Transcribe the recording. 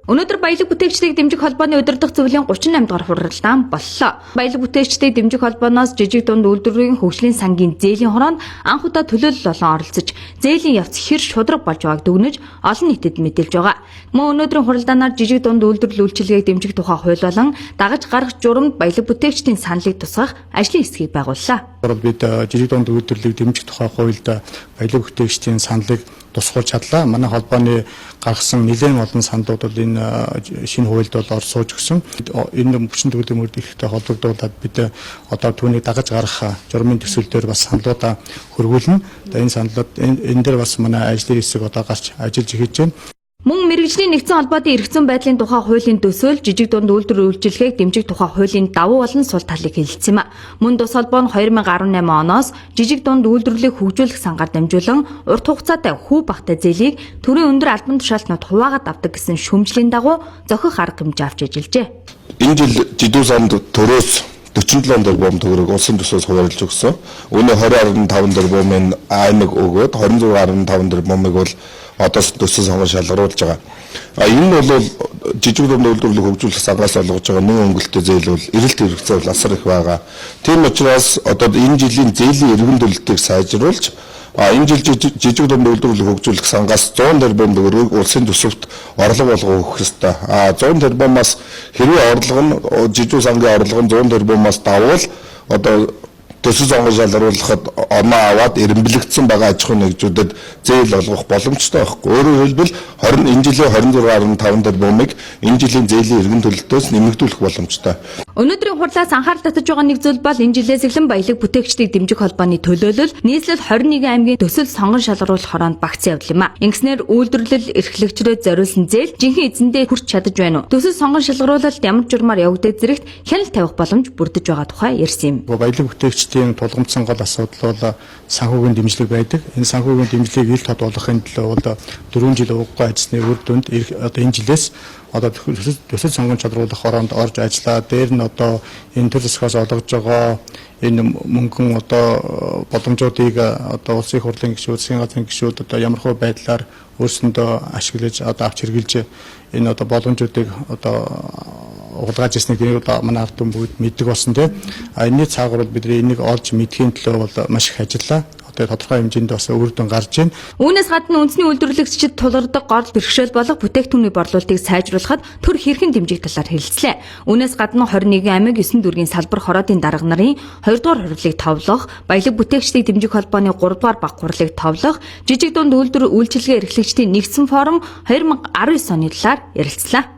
Өнөөдөр баялаг бүтээгчдийг дэмжих холбооны удирдах зөвлөлийн 38 дугаар хуралдаан боллоо. Баялаг бүтээгчдийг дэмжих холбооноос жижиг дунд үйлдвэрийн хөгжлийн сангийн зээлийн хороонд анх удаа төлөөлөл болон оролцож, зээлийн явц хэр шударга болж байгааг дүгнэж олон нийтэд мэдээлж байгаа. Мөн өнөөдрийн хуралдаанаар жижиг дунд үйлдвэрлэл үйлчилгээг дэмжих тухай хууль болон дагаж гарах журамд баялаг бүтээгчдийн саналыг тусгах ажлын хэсгийг байгууллаа. Бид жижиг дунд үйлдвэрлэлийг дэмжих тухай хуульд баялаг бүтээгчдийн саналыг тусгуулж чадлаа. Манай холбооны гаргасан нэлээд олон саналууд бол энэ шинэ хуульд бол орсууж өгсөн. Энэ хүчин төгөлдөр мөрдөлтөй холбогдуулаад бид одоо түүнийг дагаж гарах журмын төсөл дээр бас саналуудаа хөрвүүлнэ. Энэ саналууд энэ дээр бас манай ажлын хэсэг одоо гарч ажиллаж эхэлж байна. Мөн мэргэжлийн нэгдсэн холбоодын эргэцэн байдлын тухай хуулийн төсөөл жижиг дунд үйлдвэр үйлчилгээг дэмжих тухай хуулийн давуу болон сул талыг хэлэлцсэн юм а. Мөн тус холбоо нь 2018 оноос жижиг дунд үйлдвэрлэлийг хөгжүүлэх сангаар дамжуулан урт хугацаатай хүү багтай зээлийг төрийн өндөр албан тушаалтнууд хуваагаад авдаг гэсэн шүүмжлийн дагуу зохих арга хэмжээ авч ажиллажээ. Энэ жил жидүү санд төрөөс 47 тэрбум төгрөг улсын төсөөс хуваарлж өгсөн. Үүний 20.5 тэрбумын аймаг өгөөд 26.5 тэрбумыг бол одоо төсөл сонгон шалгаруулж байгаа. Энэ бол жижиг дунд үйлдвэрлэлийг хөгжүүлэх сангаас олгож байгаа нэн өнгөлтөй зээл бол эрэлт хэрэгцээ бол асар их байгаа. Тийм учраас одоо энэ жилийн зээлийн эргэн төлөлтийг сайжруулж энэ жил жижиг дунд үйлдвэрлэлийг хөгжүүлэх сангаас 100 тэрбум төгрөгийг улсын төсөвт орлого болгох ёстой. 100 тэрбумаас хэрвээ орлого нь жижиг сангийн орлого нь 100 тэрбумаас даввал одоо төсөл сонгон шалгаруулахад оноо аваад эренбэлэгдсэн байгаа аж ахуйн нэгжүүдэд зээл олгох боломжтой байхгүй. Өөрөөр хэлбэл энэ жилийн 26.5 тэрбумыг энэ жилийн зээлийн эргэн төлөлтөөс нэмэгдүүлэх боломжтой. Өнөөдрийн хурлаас анхаарал татаж байгаа нэг зүйл бол энэ жилээс эхлэн баялаг бүтээгчдийг дэмжих холбооны төлөөлөл нийслэл 21 аймгийн төсөл сонгон шалгаруулах хороонд багцсан явдал юм а. Ингэснээр үйлдвэрлэл эрхлэгчдүүд зориулсан зээл жинхэнэ эзэндээ хүрч чадаж байна уу? Төсөл сонгон шалгаруулалт ямар журмаар явагдаж зэрэгт хяналт тавих боломж бүрдэж байгаа тухай ярьсан юм. Баялаг бүтээгчдийн тулгамдсан гол асуудал бол санхүүгийн дэмжлэг байдаг. Энэ санхүүгийн дэмжлэгийг ил тод болгохын төлөө бол 4 жил уггүй ажилласны үр дүнд одоо энэ жилээс одоо төсөл сонгон шалгаруулах хороонд орж ажиллаа. Дээр нь одоо энэ төр засгаас олгож байгаа энэ мөнгөн одоо боломжуудыг одоо улсын их хурлын гишүүд, засгийн газрын гишүүд одоо ямархуу байдлаар өөрсөндөө ашиглаж одоо авч хэрглэж энэ одоо боломжуудыг одоо угадгаж ирснийг манай ард түмэн бүгд мэддэг болсон тийм. Энэний цаагаар бидний энийг олж мэдхийн төлөө бол маш их ажиллаа. Тодорхой хэмжээнд бас үр дүн гарч байна. Үүнээс гадна үндэсний үйлдвэрлэгчид тулгардаг гол бэрхшээл болох бүтээгдэхүүний борлуулалтыг сайжруулахад төр хэрхэн дэмжих талаар хэлэлцлээ. Үүнээс гадна 21 аймаг 9 дүүргийн салбар хороодын дарга нарын 2 дугаар хурлыг товлох, баялаг бүтээгчдийг дэмжих холбооны 3 дугаар баг хурлыг товлох, жижиг дунд үйлдвэр үйлчилгээ эрхлэгчдийн нэгдсэн форум 2019 оны талаар ярилцлаа.